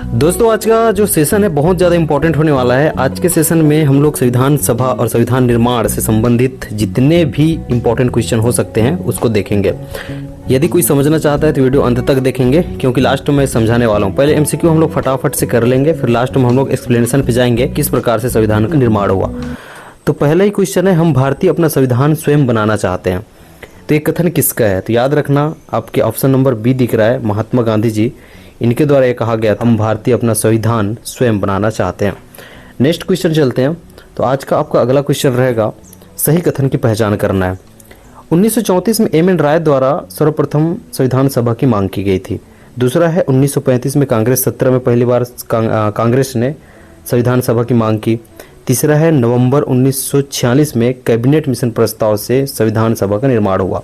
दोस्तों, आज का जो सेशन है बहुत ज़्यादा इंपॉर्टेंट होने वाला है। आज के सेशन में हम लोग संविधान सभा और संविधान निर्माण से संबंधित जितने भी इंपॉर्टेंट क्वेश्चन हो सकते हैं उसको देखेंगे। यदि कोई समझना चाहता है तो वीडियो अंत तक देखेंगे, क्योंकि लास्ट में समझाने वाला हूँ। पहले एमसीक्यू हम लोग फटाफट से कर लेंगे, फिर लास्ट में हम लोग एक्सप्लेनेशन पे जाएंगे किस प्रकार से संविधान का निर्माण हुआ। तो पहला ही क्वेश्चन है, हम भारतीय अपना संविधान स्वयं बनाना चाहते हैं। तो ये कथन किसका है? तो याद रखना, आपके ऑप्शन नंबर बी दिख रहा है, महात्मा गांधी जी, इनके द्वारा ये कहा गया था हम भारतीय अपना संविधान स्वयं बनाना चाहते हैं। नेक्स्ट क्वेश्चन चलते हैं। तो आज का आपका अगला क्वेश्चन रहेगा, सही कथन की पहचान करना है। 1934 में एम.एन. राय द्वारा सर्वप्रथम संविधान सभा की मांग की गई थी। दूसरा है 1935 में कांग्रेस सत्र में पहली बार कांग्रेस ने संविधान सभा की मांग की। तीसरा है नवंबर 1946 में कैबिनेट मिशन प्रस्ताव से संविधान सभा का निर्माण हुआ।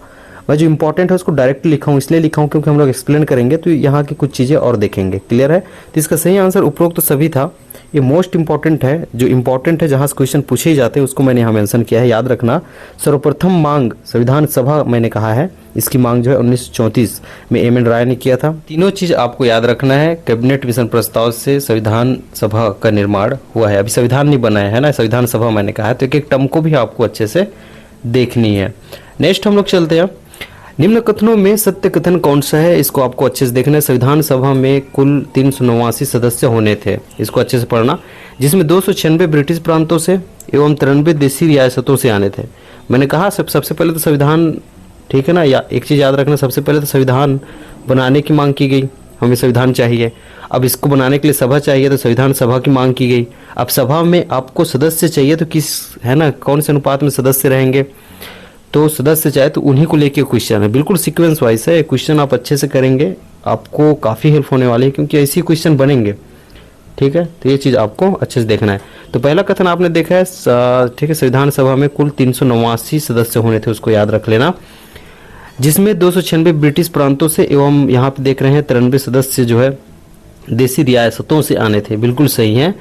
मैं जो इंपॉर्टेंट है उसको डायरेक्ट लिखा हूँ, इसलिए लिखा हूँ क्योंकि हम लोग एक्सप्लेन करेंगे तो यहाँ की कुछ चीज़ें और देखेंगे। क्लियर है? तो इसका सही आंसर उपरोक्त तो सभी था। ये मोस्ट इंपॉर्टेंट है, जो इंपॉर्टेंट है जहाँ से क्वेश्चन पूछे ही जाते हैं उसको मैंने यहाँ मेंशन किया है। याद रखना, सर्वप्रथम मांग संविधान सभा मैंने कहा है, इसकी मांग जो है 1934 में एम.एन. राय ने किया था। तीनों चीज़ आपको याद रखना है। कैबिनेट मिशन प्रस्ताव से संविधान सभा का निर्माण हुआ है, अभी संविधान नहीं बना है ना, संविधान सभा मैंने कहा है। तो एक एक टर्म को भी आपको अच्छे से देखनी है। नेक्स्ट हम लोग चलते हैं, निम्न कथनों में सत्य कथन कौन सा है? इसको आपको अच्छे से देखना है। संविधान सभा में कुल 389 सदस्य होने थे, इसको अच्छे से पढ़ना, जिसमें 296 ब्रिटिश प्रांतों से एवं 93 देसी रियासतों से आने थे। मैंने कहा सबसे पहले तो संविधान, ठीक है ना, या एक चीज़ याद रखना, सबसे पहले तो संविधान बनाने की मांग की गई, हमें संविधान चाहिए। अब इसको बनाने के लिए सभा चाहिए तो संविधान सभा की मांग की गई। अब सभा में आपको सदस्य चाहिए तो किस, है ना, कौन से अनुपात में सदस्य रहेंगे? तो सदस्य चाहे तो उन्हीं को लेके क्वेश्चन है, बिल्कुल सीक्वेंस वाइज है। क्वेश्चन आप अच्छे से करेंगे, आपको काफ़ी हेल्प होने वाली है, क्योंकि ऐसी क्वेश्चन बनेंगे। ठीक है, तो ये चीज़ आपको अच्छे से देखना है। तो पहला कथन आपने देखा है, ठीक है, संविधान सभा में कुल 389 सदस्य होने थे, उसको याद रख लेना, जिसमें 296 ब्रिटिश प्रांतों से एवं यहाँ पे देख रहे हैं 93 सदस्य जो है देसी रियासतों से आने थे। बिल्कुल सही है,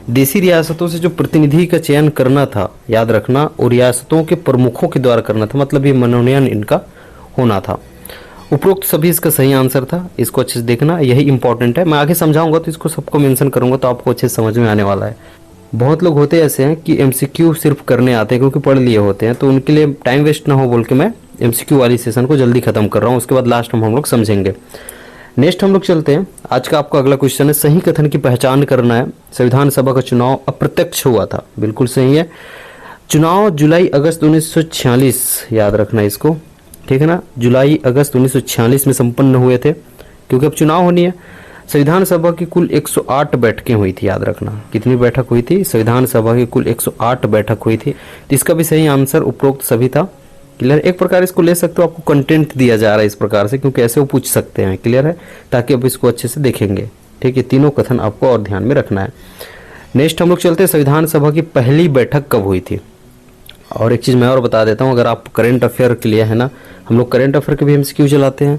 देसी रियासतों से जो प्रतिनिधि का चयन करना था, याद रखना, और रियासतों के प्रमुखों के द्वारा करना था, मतलब ये मनोनयन इनका होना था। उपरोक्त सभी इसका सही आंसर था, इसको अच्छे से देखना, यही इंपॉर्टेंट है। मैं आगे समझाऊंगा तो इसको सबको मेंशन करूंगा, तो आपको अच्छे से समझ में आने वाला है। बहुत लोग होते ऐसे हैं कि एमसीक्यू सिर्फ करने आते हैं क्योंकि पढ़ लिए होते हैं, तो उनके लिए टाइम वेस्ट ना हो बोल के मैं एमसीक्यू वाली सेशन को जल्दी खत्म कर रहा हूँ, उसके बाद लास्ट में हम लोग समझेंगे। नेक्स्ट हम लोग चलते हैं, आज का आपका अगला क्वेश्चन है, सही कथन की पहचान करना है। संविधान सभा का चुनाव अप्रत्यक्ष हुआ था, बिल्कुल सही है। चुनाव जुलाई अगस्त 1946, याद रखना इसको, ठीक है ना, जुलाई अगस्त 1946 में संपन्न हुए थे, क्योंकि अब चुनाव होनी है। संविधान सभा की कुल 108 बैठकें हुई थी, याद रखना, कितनी बैठक हुई थी? संविधान सभा की कुल 108 बैठक हुई थी। तो इसका भी सही आंसर उपरोक्त सभी था। क्लियर? एक प्रकार इसको ले सकते हो, आपको कंटेंट दिया जा रहा है इस प्रकार से, क्योंकि ऐसे वो पूछ सकते हैं। क्लियर है? ताकि अब इसको अच्छे से देखेंगे। ठीक है, तीनों कथन आपको और ध्यान में रखना है। नेक्स्ट हम लोग चलते हैं, संविधान सभा की पहली बैठक कब हुई थी? और एक चीज़ मैं और बता देता हूँ, अगर आप करेंट अफेयर के लिए, है ना, हम लोग करेंट अफेयर के भी एमसीक्यू चलाते हैं,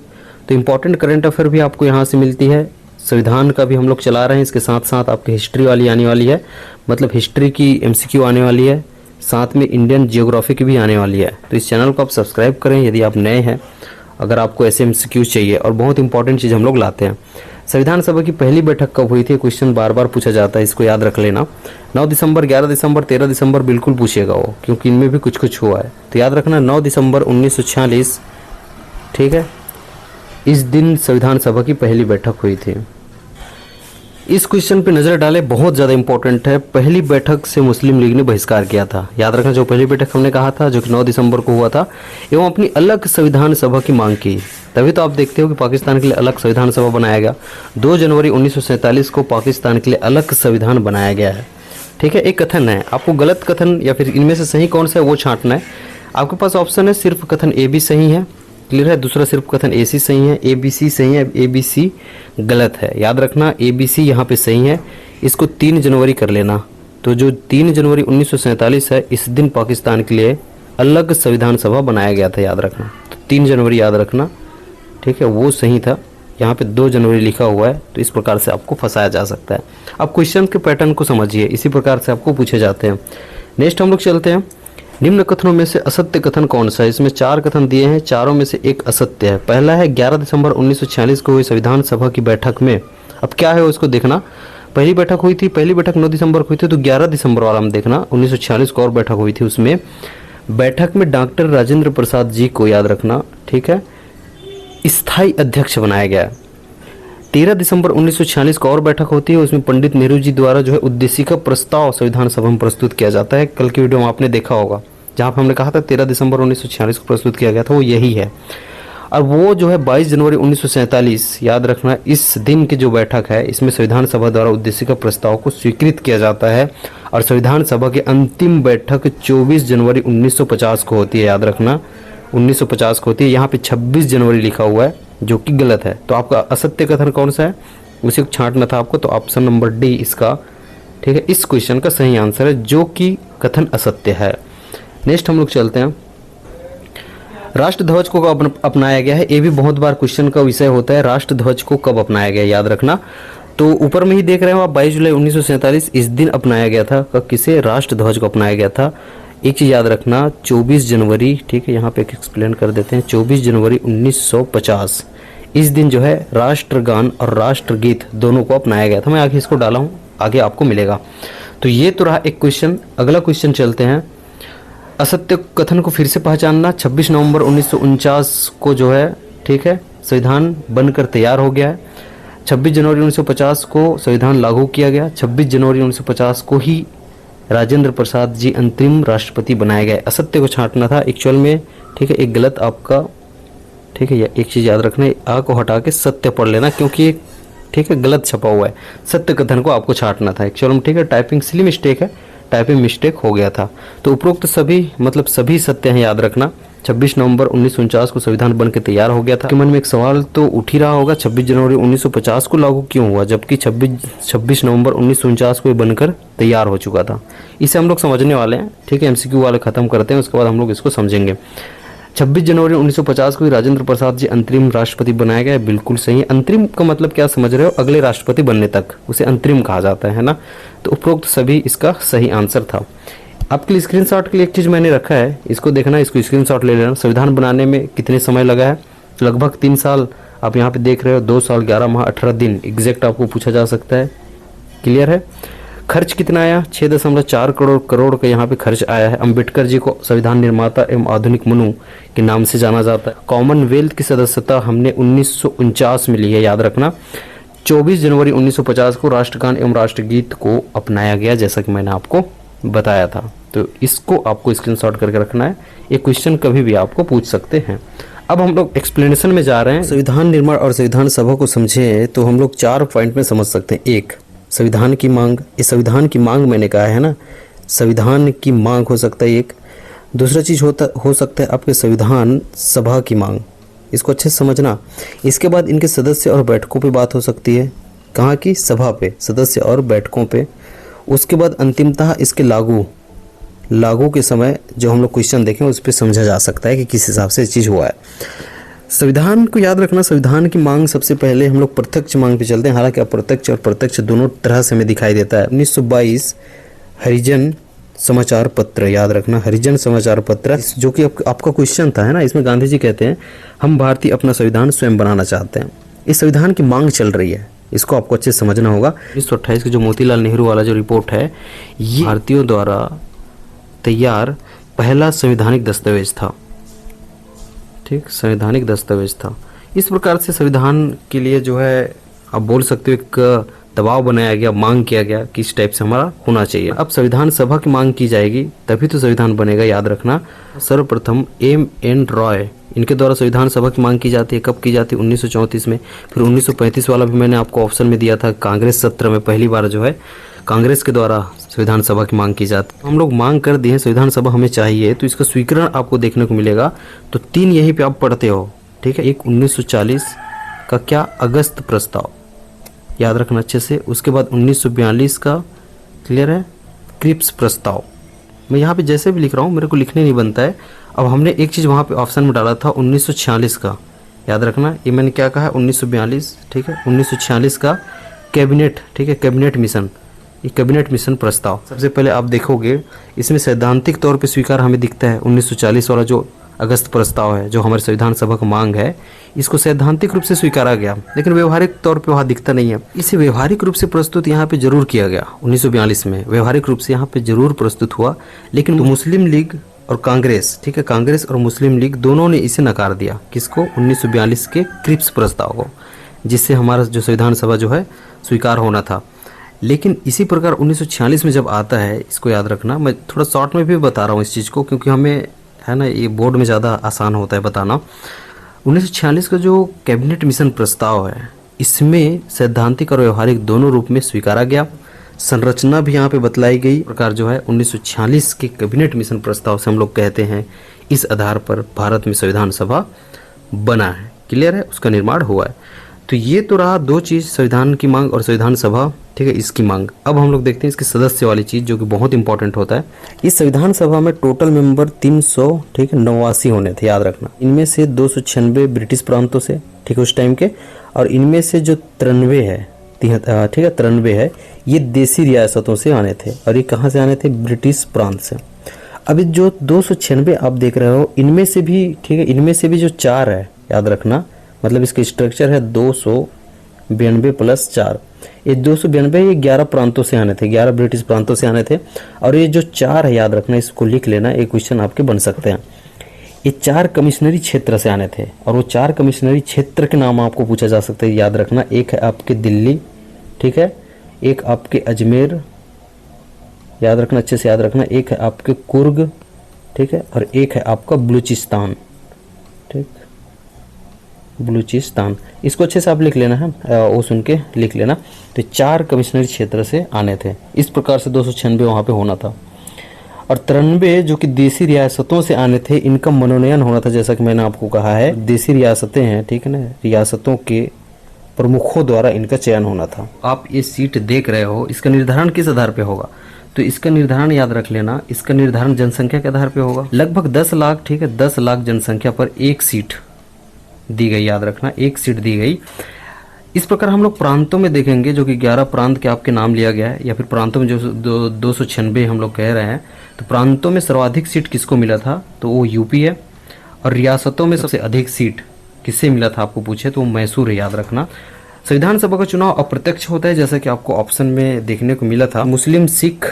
तो इंपॉर्टेंट करेंट अफेयर भी आपको यहाँ से मिलती है। संविधान का भी हम लोग चला रहे हैं, इसके साथ साथ आपकी हिस्ट्री वाली आने वाली है, मतलब हिस्ट्री की एमसीक्यू आने वाली है, साथ में इंडियन जियोग्राफी की भी आने वाली है। तो इस चैनल को आप सब्सक्राइब करें यदि आप नए हैं, अगर आपको ऐसे एमसीक्यू चाहिए। और बहुत इंपॉर्टेंट चीज़ हम लोग लाते हैं। संविधान सभा की पहली बैठक कब हुई थी? क्वेश्चन बार बार पूछा जाता है, इसको याद रख लेना। 9 दिसंबर, 11 दिसंबर, 13 दिसंबर बिल्कुल पूछेगा वो, क्योंकि इनमें भी कुछ कुछ हुआ है। तो याद रखना 9 दिसंबर 1946, ठीक है, इस दिन संविधान सभा की पहली बैठक हुई थी। इस क्वेश्चन पे नजर डालें, बहुत ज़्यादा इंपॉर्टेंट है। पहली बैठक से मुस्लिम लीग ने बहिष्कार किया था, याद रखना, जो पहली बैठक हमने कहा था जो कि 9 दिसंबर को हुआ था, एवं अपनी अलग संविधान सभा की मांग की। तभी तो आप देखते हो कि पाकिस्तान के लिए अलग संविधान सभा बनाया गया। 2 जनवरी 1947 को पाकिस्तान के लिए अलग संविधान बनाया गया है। ठीक है, एक कथन है, आपको गलत कथन या फिर इनमें से सही कौन सा है वो छांटना है। आपके पास ऑप्शन है, सिर्फ कथन ए बी सही है, क्लियर है, दूसरा सिर्फ कथन ए सी सही है, ए बी सी सही है, ए बी सी गलत है। याद रखना, ए बी सी यहाँ पे सही है, इसको 3 जनवरी कर लेना। तो जो 3 जनवरी 1947 है, इस दिन पाकिस्तान के लिए अलग संविधान सभा बनाया गया था, याद रखना। तो 3 जनवरी याद रखना, ठीक है, वो सही था। यहाँ पे 2 जनवरी लिखा हुआ है, तो इस प्रकार से आपको फंसाया जा सकता है। अब क्वेश्चन के पैटर्न को समझिए, इसी प्रकार से आपको पूछे जाते हैं। नेक्स्ट हम लोग चलते हैं, निम्न कथनों में से असत्य कथन कौन सा है? इसमें 4 कथन दिए हैं, चारों में से एक असत्य है। पहला है 11 दिसंबर 1946 को हुई संविधान सभा की बैठक में अब क्या है उसको देखना। पहली बैठक हुई थी, पहली बैठक 9 दिसंबर को हुई थी, तो 11 दिसंबर वाला हम देखना 1946 को और बैठक हुई थी। उसमें बैठक में डॉक्टर राजेंद्र प्रसाद जी को याद रखना, ठीक है, स्थायी अध्यक्ष बनाया गया। 13 दिसंबर 1946 को और बैठक होती है, उसमें पंडित नेहरू जी द्वारा जो है उद्देशिका प्रस्ताव संविधान सभा में प्रस्तुत किया जाता है। कल की वीडियो में आपने देखा होगा जहाँ पर हमने कहा था 13 दिसंबर 1946 को प्रस्तुत किया गया था, वो यही है। और वो जो है 22 जनवरी 1947, याद रखना, इस दिन की जो बैठक है इसमें संविधान सभा द्वारा उद्देशिका प्रस्ताव को स्वीकृत किया जाता है। और संविधान सभा की अंतिम बैठक 24 जनवरी 1950 को होती है, याद रखना 1950 को होती है। यहाँ पे 26 जनवरी लिखा हुआ है जो कि गलत है। तो आपका असत्य कथन कौन सा है, उसे छांटना था आपको, तो ऑप्शन नंबर डी इसका, ठीक है, इस क्वेश्चन का सही आंसर है, जो कि कथन असत्य है। नेक्स्ट हम लोग चलते हैं, राष्ट्र ध्वज को कब अपनाया गया है। ये भी बहुत बार क्वेश्चन का विषय होता है, राष्ट्र ध्वज को कब अपनाया गया, याद रखना। तो ऊपर में ही देख रहे हो आप 22 जुलाई 1947 इस दिन अपनाया गया था। किसे, राष्ट्र ध्वज को अपनाया गया था। एक चीज याद रखना 24 जनवरी, ठीक है, यहाँ पे एक एक्सप्लेन कर देते हैं। 24 जनवरी 1950 इस दिन जो है राष्ट्रगान और राष्ट्रगीत दोनों को अपनाया गया था। मैं आगे इसको डाला हूँ, आगे आपको मिलेगा। तो ये तो रहा एक क्वेश्चन। अगला क्वेश्चन चलते हैं, असत्य कथन को फिर से पहचानना। 26 नवंबर 1949 को जो है, ठीक है, संविधान बनकर तैयार हो गया है। 26 जनवरी 1950 को संविधान लागू किया गया। 26 जनवरी 1950 को ही राजेंद्र प्रसाद जी अंतरिम राष्ट्रपति बनाए गए। असत्य को छांटना था एक्चुअल में, ठीक है, एक गलत आपका, ठीक है, एक चीज़ याद रखना, आ को हटा के सत्य पढ़ लेना, क्योंकि ठीक है गलत छपा हुआ है। सत्य कथन को आपको छांटना था एक्चुअल में, ठीक है, टाइपिंग सिली मिस्टेक है, टाइपिंग मिस्टेक हो गया था। तो उपरोक्त सभी मतलब सभी सत्य हैं, याद रखना। 26 नवंबर 1949 को संविधान बनकर तैयार हो गया था। मन में एक सवाल तो उठ ही रहा होगा, 26 जनवरी 1950 को लागू क्यों हुआ, जबकि 26 नवंबर 1949 को बनकर तैयार हो चुका था। इसे हम लोग समझने वाले हैं, ठीक है, एमसीक्यू वाले खत्म करते हैं, उसके बाद हम लोग इसको समझेंगे। 26 जनवरी 1950 को राजेंद्र प्रसाद जी अंतरिम राष्ट्रपति बनाया गया, बिल्कुल सही है। अंतरिम का मतलब क्या समझ रहे हो, अगले राष्ट्रपति बनने तक उसे अंतरिम कहा जाता है ना। तो उपरोक्त सभी इसका सही आंसर था। आपके लिए स्क्रीनशॉट के लिए एक चीज़ मैंने रखा है, इसको देखना, इसको स्क्रीनशॉट ले लेना। संविधान बनाने में कितने समय लगा है, लगभग 3 साल। आप यहाँ पे देख रहे हो 2 साल 11 माह 18 दिन एग्जैक्ट आपको पूछा जा सकता है। क्लियर है। खर्च कितना आया, 6.4 करोड़ का यहाँ पे खर्च आया है। अंबेडकर जी को संविधान निर्माता एवं आधुनिक मनु के नाम से जाना जाता है। कॉमनवेल्थ की सदस्यता हमने 1949 में ली है, याद रखना। 24 जनवरी 1950 को राष्ट्रगान एवं राष्ट्रगीत को अपनाया गया, जैसा कि मैंने आपको बताया था। तो इसको आपको स्क्रीनशॉट करके रखना है, ये क्वेश्चन कभी भी आपको पूछ सकते हैं। अब हम लोग एक्सप्लेनेशन में जा रहे हैं। संविधान निर्माण और संविधान सभा को समझे तो हम लोग 4 पॉइंट में समझ सकते हैं। एक, संविधान की मांग, इस संविधान की मांग मैंने कहा है ना, संविधान की मांग हो सकता है एक। दूसरा चीज़ हो सकता है आपके संविधान सभा की मांग, इसको अच्छे से समझना। इसके बाद इनके सदस्य और बैठकों पे बात हो सकती है, कहाँ की, सभा पे, सदस्य और बैठकों पे। उसके बाद अंतिमतः इसके लागू के समय जो हम लोग क्वेश्चन देखें उस पर समझा जा सकता है कि किस हिसाब से चीज़ हुआ है। संविधान को याद रखना, संविधान की मांग सबसे पहले हम लोग प्रत्यक्ष मांग पे चलते हैं, हालांकि अप्रत्यक्ष और प्रत्यक्ष दोनों तरह से हमें दिखाई देता है। 1922 हरिजन समाचार पत्र, याद रखना, हरिजन समाचार पत्र, जो कि आपका क्वेश्चन था, है ना। इसमें गांधी जी कहते हैं हम भारतीय अपना संविधान स्वयं बनाना चाहते हैं। इस संविधान की मांग चल रही है, इसको आपको अच्छे से समझना होगा। 1928 की जो मोतीलाल नेहरू वाला जो रिपोर्ट है, ये भारतीयों द्वारा तैयार पहला संवैधानिक दस्तावेज था, ठीक, संवैधानिक दस्तावेज था। इस प्रकार से संविधान के लिए जो है आप बोल सकते हो एक दबाव बनाया गया, मांग किया गया कि इस टाइप से हमारा होना चाहिए। अब संविधान सभा की मांग की जाएगी तभी तो संविधान बनेगा, याद रखना। सर्वप्रथम एम.एन. रॉय, इनके द्वारा संविधान सभा की मांग की जाती है। कब की जाती है, 1934 में। फिर 1935 वाला भी मैंने आपको ऑप्शन में दिया था, कांग्रेस सत्र में पहली बार जो है कांग्रेस के द्वारा संविधान सभा की मांग की जाती है। हम लोग मांग कर दिए संविधान सभा हमें चाहिए, तो इसका स्वीकरण आपको देखने को मिलेगा। तो 3 यहीं पे आप पढ़ते हो, ठीक है। एक 1940 का क्या, अगस्त प्रस्ताव, याद रखना अच्छे से। उसके बाद 1942 का, क्लियर है, क्रिप्स प्रस्ताव। मैं यहाँ पे जैसे भी लिख रहा हूँ, मेरे को लिखने नहीं बनता है। अब हमने एक चीज़ वहाँ पे ऑप्शन में डाला था 1946 का, याद रखना। ये मैंने क्या कहा है, 1942, ठीक है। 1946 का कैबिनेट, ठीक है, कैबिनेट मिशन, ये कैबिनेट मिशन प्रस्ताव। सबसे पहले आप देखोगे इसमें सैद्धांतिक तौर पे स्वीकार हमें दिखता है 1940 वाला जो अगस्त प्रस्ताव है, जो हमारे संविधान सभा का मांग है, इसको सैद्धांतिक रूप से स्वीकारा गया, लेकिन व्यवहारिक तौर पे वहाँ दिखता नहीं है। इसे व्यवहारिक रूप से प्रस्तुत यहाँ पे जरूर किया गया 1942 में, व्यवहारिक रूप से यहाँ पे जरूर प्रस्तुत हुआ, लेकिन तो मुस्लिम लीग और कांग्रेस, ठीक है, कांग्रेस और मुस्लिम लीग दोनों ने इसे नकार दिया। किसको? 1942 के क्रिप्स प्रस्ताव को, जिससे हमारा जो संविधान सभा जो है स्वीकार होना था। लेकिन इसी प्रकार 1946 में जब आता है, इसको याद रखना, मैं थोड़ा शॉर्ट में भी बता रहा हूँ इस चीज़ को, क्योंकि हमें है ना ये बोर्ड में ज़्यादा आसान होता है बताना। 1946 का जो कैबिनेट मिशन प्रस्ताव है, इसमें सैद्धांतिक और व्यवहारिक दोनों रूप में स्वीकारा गया। संरचना भी यहाँ पे बतलाई गई प्रकार जो है 1946 के कैबिनेट मिशन प्रस्ताव से हम लोग कहते हैं इस आधार पर भारत में संविधान सभा बना है। क्लियर है? उसका निर्माण हुआ है। तो ये तो रहा दो चीज़, संविधान की मांग और संविधान सभा, ठीक है, इसकी मांग। अब हम लोग देखते हैं इसके सदस्य वाली चीज़, जो कि बहुत इंपॉर्टेंट होता है। इस संविधान सभा में टोटल मेंबर 300, ठीक है, 89 होने थे, याद रखना। इनमें से 296 ब्रिटिश प्रांतों से, ठीक है, उस टाइम के, और इनमें से जो 93 है, ठीक है, 93 है, ये देसी रियासतों से आने थे। और ये कहाँ से आने थे? ब्रिटिश प्रांत से। अभी जो 296 आप देख रहे हो, इनमें से भी, ठीक है, इनमें से भी जो 4 है, याद रखना, मतलब इसका स्ट्रक्चर है 292 प्लस 4। ये 292 ये 11 प्रांतों से आने थे, 11 ब्रिटिश प्रांतों से आने थे। और ये जो 4 है, याद रखना, इसको लिख लेना, एक क्वेश्चन आपके बन सकते हैं। ये 4 कमिश्नरी क्षेत्र से आने थे, और वो 4 कमिश्नरी क्षेत्र के नाम आपको पूछा जा सकता है, याद रखना। एक है आपके दिल्ली, ठीक है, एक आपके अजमेर, याद रखना, अच्छे से याद रखना, एक है आपके कुर्ग, ठीक है, और एक है आपका बलूचिस्तान, ठीक, बलूचिस्तान। इसको अच्छे से आप लिख लेना है, वो सुन के लिख लेना। तो 4 कमिश्नरी क्षेत्र से आने थे, इस प्रकार से 296 वहाँ पे होना था। और 93 जो कि देसी रियासतों से आने थे, इनका मनोनयन होना था, जैसा कि मैंने आपको कहा है, देसी रियासतें हैं, ठीक है ना, रियासतों के प्रमुखों द्वारा इनका चयन होना था। आप ये सीट देख रहे हो, इसका निर्धारण किस आधार पे होगा? तो इसका निर्धारण याद रख लेना, इसका निर्धारण जनसंख्या के आधार पे होगा। लगभग 10 लाख, ठीक है, 10 लाख जनसंख्या पर एक सीट दी गई, याद रखना, एक सीट दी गई। इस प्रकार हम लोग प्रांतों में देखेंगे, जो कि 11 प्रांत के आपके नाम लिया गया है, या फिर प्रांतों में जो 296 हम लोग कह रहे हैं, तो प्रांतों में सर्वाधिक सीट किसको मिला था? तो वो यूपी है। और रियासतों में सबसे अधिक सीट किससे मिला था आपको पूछे, तो वो मैसूर है, याद रखना। संविधान सभा का चुनाव अप्रत्यक्ष होता है, जैसा कि आपको ऑप्शन में देखने को मिला था। मुस्लिम, सिख,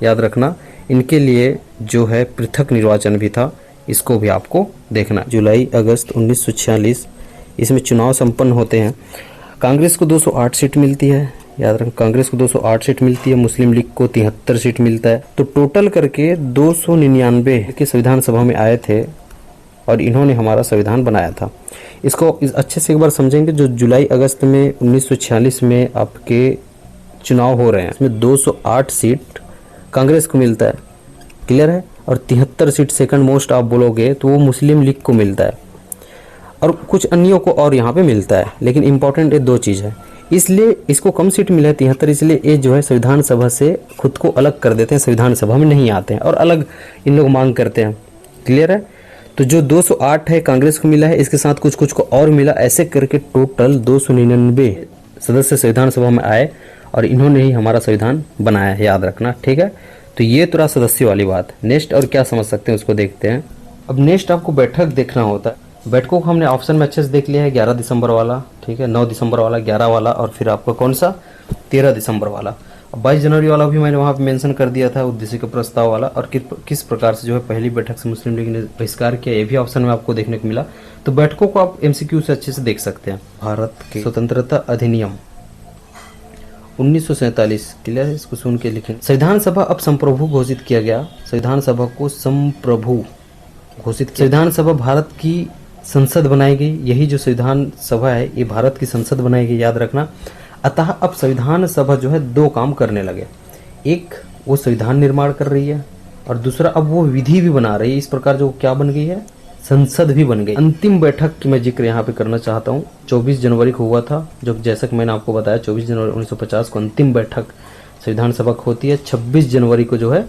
याद रखना, इनके लिए जो है पृथक निर्वाचन भी था, इसको भी आपको देखना। जुलाई अगस्त 1946 इसमें चुनाव संपन्न होते हैं। कांग्रेस को 208 सीट मिलती है, याद रखें, कांग्रेस को 208 सीट मिलती है, मुस्लिम लीग को 73 सीट मिलता है। तो टोटल करके 299 के संविधान सभा में आए थे, और इन्होंने हमारा संविधान बनाया था। इसको अच्छे से एक बार समझेंगे। जो जुलाई अगस्त में 1946 में आपके चुनाव हो रहे हैं, इसमें 208 सीट कांग्रेस को मिलता है, क्लियर है, और 73 सीट सेकंड मोस्ट आप बोलोगे तो वो मुस्लिम लीग को मिलता है, और कुछ अन्यों को और यहाँ पे मिलता है। लेकिन इंपॉर्टेंट ये 2 चीज़ है, इसलिए इसको कम सीट मिला है 73, इसलिए ये जो है संविधान सभा से खुद को अलग कर देते हैं, संविधान सभा में नहीं आते हैं, और अलग इन लोग मांग करते हैं, क्लियर है। तो जो 208 है कांग्रेस को मिला है, इसके साथ कुछ कुछ को और मिला, ऐसे करके टोटल 299 सदस्य संविधान सभा में आए, और इन्होंने ही हमारा संविधान बनाया है, याद रखना, ठीक है। तो ये तो रहा सदस्य वाली बात। नेक्स्ट और क्या समझ सकते हैं उसको देखते हैं। अब नेक्स्ट आपको बैठक देखना होता है। बैठकों को हमने ऑप्शन में अच्छे से देख लिया है, 11 दिसंबर वाला, ठीक है, 9 दिसंबर वाला, 11 वाला, और फिर आपका कौन सा 13 दिसंबर वाला। 22 जनवरी वाला भी मैंने वहाँ पे मेंशन कर दिया था, उद्देश्य का प्रस्ताव वाला, और किस प्रकार से जो है पहली बैठक से मुस्लिम लीग ने बहिष्कार किया, ये भी ऑप्शन में आपको देखने को मिला। तो बैठकों को आप MCQ से अच्छे से देख सकते हैं। भारत के स्वतंत्रता अधिनियम 1947, क्लियर है, इसको सुन के लिखें। संविधान सभा अब संप्रभु घोषित किया गया, संविधान सभा को संप्रभु घोषित किया। संविधान सभा भारत की संसद बनाई गई, यही जो संविधान सभा है ये भारत की संसद बनाई गई, याद रखना। अतः अब संविधान सभा जो है 2 काम करने लगे, एक वो संविधान निर्माण कर रही है, और दूसरा अब वो विधि भी बना रही है। इस प्रकार जो क्या बन गई है, संसद भी बन गई। अंतिम बैठक की मैं जिक्र यहाँ पे करना चाहता हूँ, 24 जनवरी को हुआ था, जो जैसा कि मैंने आपको बताया 24 जनवरी 1950 को अंतिम बैठक संविधान सभा की होती है, 26 जनवरी को जो है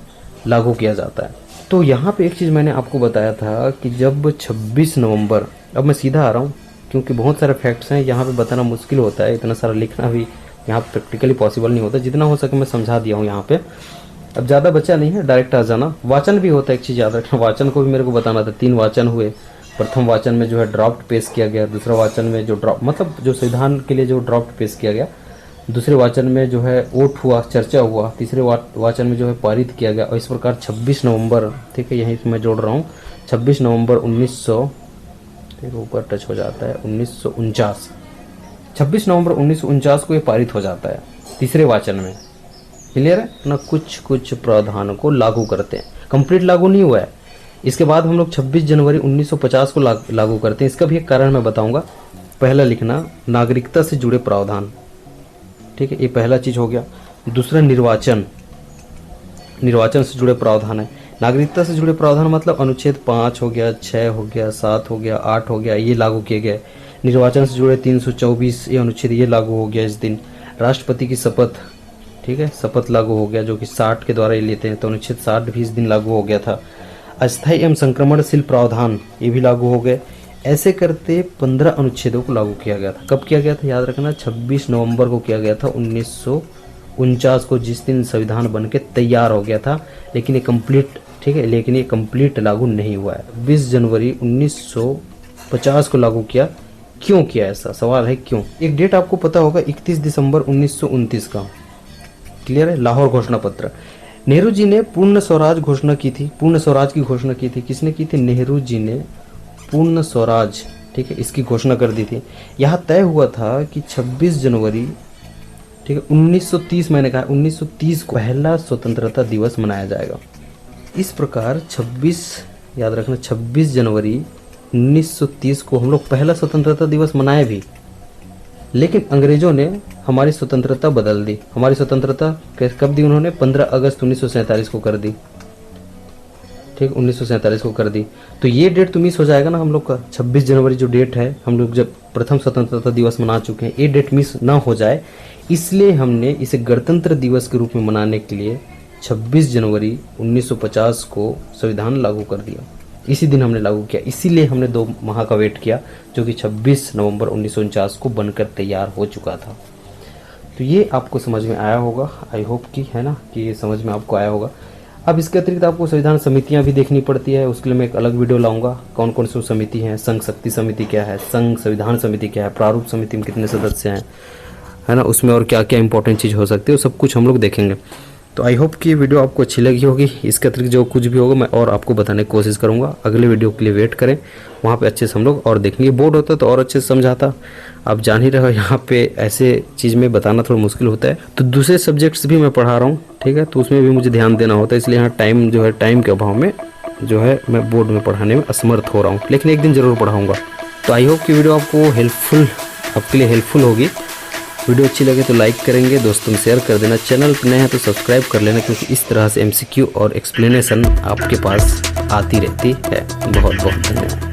लागू किया जाता है। तो यहाँ पे एक चीज़ मैंने आपको बताया था कि जब 26 नवंबर, अब मैं सीधा आ रहा हूँ क्योंकि बहुत सारे फैक्ट्स हैं, यहाँ पे बताना मुश्किल होता है, इतना सारा लिखना भी यहाँ प्रैक्टिकली पॉसिबल नहीं होता, जितना हो सके मैं समझा दिया हूँ यहाँ पे। अब ज़्यादा बचा नहीं है, डायरेक्ट आ जाना। वाचन भी होता है, एक चीज़ याद रखना, वाचन को भी मेरे को बताना था। 3 वाचन हुए। प्रथम वाचन में जो है ड्राफ्ट पेश किया गया, दूसरा वाचन में जो ड्राफ्ट मतलब जो संविधान के लिए जो ड्राफ्ट पेश किया गया, दूसरे वाचन में जो है वोट हुआ, चर्चा हुआ, तीसरे वाचन में जो है पारित किया गया। और इस प्रकार 26 नवंबर, ठीक है, यहीं से मैं जोड़ रहा हूँ, 26 नवंबर 1900, ठीक ऊपर टच हो जाता है, 1949, 26 नवंबर 1949 को ये पारित हो जाता है तीसरे वाचन में। क्लियर है ना? कुछ कुछ प्रावधानों को लागू करते हैं, कंप्लीट लागू नहीं हुआ है। इसके बाद हम लोग 26 जनवरी 1950 को लागू करते हैं। इसका भी एक कारण मैं बताऊंगा। पहला लिखना, नागरिकता से जुड़े प्रावधान, ठीक है, ये पहला चीज हो गया। दूसरा निर्वाचन, निर्वाचन से जुड़े प्रावधान है। नागरिकता से जुड़े प्रावधान मतलब अनुच्छेद 5 हो गया, 6 हो गया, 7 हो गया, 8 हो गया, ये लागू किए गए। निर्वाचन से जुड़े 324 ये अनुच्छेद ये लागू हो गया इस दिन। राष्ट्रपति की शपथ, ठीक है, शपथ लागू हो गया, जो कि 60 के द्वारा ये लेते हैं, तो अनुच्छेद 60 भी इस दिन लागू हो गया था। अस्थायी एवं संक्रमणशील प्रावधान ये भी लागू हो गए। ऐसे करते 15 अनुच्छेदों को लागू किया गया था। कब किया गया था याद रखना, 26 नवंबर को किया गया था 1949 को, जिस दिन संविधान बन के तैयार हो गया था। लेकिन ये कंप्लीट, ठीक है, लेकिन ये कंप्लीट लागू नहीं हुआ है। 20 जनवरी 1950 को लागू किया। क्यों किया ऐसा, सवाल है क्यों। एक डेट आपको पता होगा, 31 दिसंबर 1929 का। क्लियर है? लाहौर घोषणा पत्र। नेहरू जी ने पूर्ण स्वराज घोषणा की थी, पूर्ण स्वराज की घोषणा की थी। किसने की थी? नेहरू जी ने पूर्ण स्वराज, ठीक है, इसकी घोषणा कर दी थी। यहाँ तय हुआ था कि 26 जनवरी, ठीक है, 1930, मैंने कहा 1930 को पहला स्वतंत्रता दिवस मनाया जाएगा। इस प्रकार 26, याद रखना, 26 जनवरी 1930 को हम लोग पहला स्वतंत्रता दिवस मनाए भी। लेकिन अंग्रेजों ने हमारी स्वतंत्रता बदल दी। हमारी स्वतंत्रता कब दी उन्होंने? 15 अगस्त 1947 को कर दी, ठीक, 1947 को कर दी। तो ये डेट तो मिस हो जाएगा ना हम लोग का। 26 जनवरी जो डेट है, हम लोग जब प्रथम स्वतंत्रता दिवस मना चुके हैं, ये डेट मिस ना हो जाए, इसलिए हमने इसे गणतंत्र दिवस के रूप में मनाने के लिए 26 जनवरी 1950 को संविधान लागू कर दिया। इसी दिन हमने लागू किया, इसीलिए हमने 2 माह का वेट किया, जो कि 26 नवंबर 1949 को बनकर तैयार हो चुका था। तो ये आपको समझ में आया होगा, आई होप कि, है ना, कि ये समझ में आपको आया होगा। अब इसके अतिरिक्त आपको संविधान समितियां भी देखनी पड़ती है, उसके लिए मैं एक अलग वीडियो लाऊंगा। कौन कौन सी समिति हैं, संघ शक्ति समिति क्या है, संघ संविधान समिति क्या है, प्रारूप समिति में कितने सदस्य हैं, है ना, उसमें और क्या क्या इंपॉर्टेंट चीज़ हो सकती है, वो सब कुछ हम लोग देखेंगे। तो आई होप कि ये वीडियो आपको अच्छी लगी होगी। इसके अतिरिक्त जो कुछ भी होगा मैं और आपको बताने की कोशिश करूंगा। अगले वीडियो के लिए वेट करें, वहाँ पे अच्छे से हम लोग और देखेंगे। बोर्ड होता तो और अच्छे से समझाता, आप जान ही रहे हो, यहाँ पे ऐसे चीज़ में बताना थोड़ा मुश्किल होता है। तो दूसरे सब्जेक्ट्स भी मैं पढ़ा रहा हूँ, ठीक है, तो उसमें भी मुझे ध्यान देना होता है, इसलिए यहाँ टाइम जो है, टाइम के अभाव में जो है मैं बोर्ड में पढ़ाने में असमर्थ हो रहा हूँ, लेकिन एक दिन ज़रूर पढ़ाऊँगा। तो आई होप कि वीडियो आपको हेल्पफुल, आपके लिए हेल्पफुल होगी। वीडियो अच्छी लगे तो लाइक करेंगे, दोस्तों में शेयर कर देना। चैनल पर नए हैं तो सब्सक्राइब कर लेना, क्योंकि इस तरह से MCQ और एक्सप्लेनेशन आपके पास आती रहती है। बहुत बहुत धन्यवाद।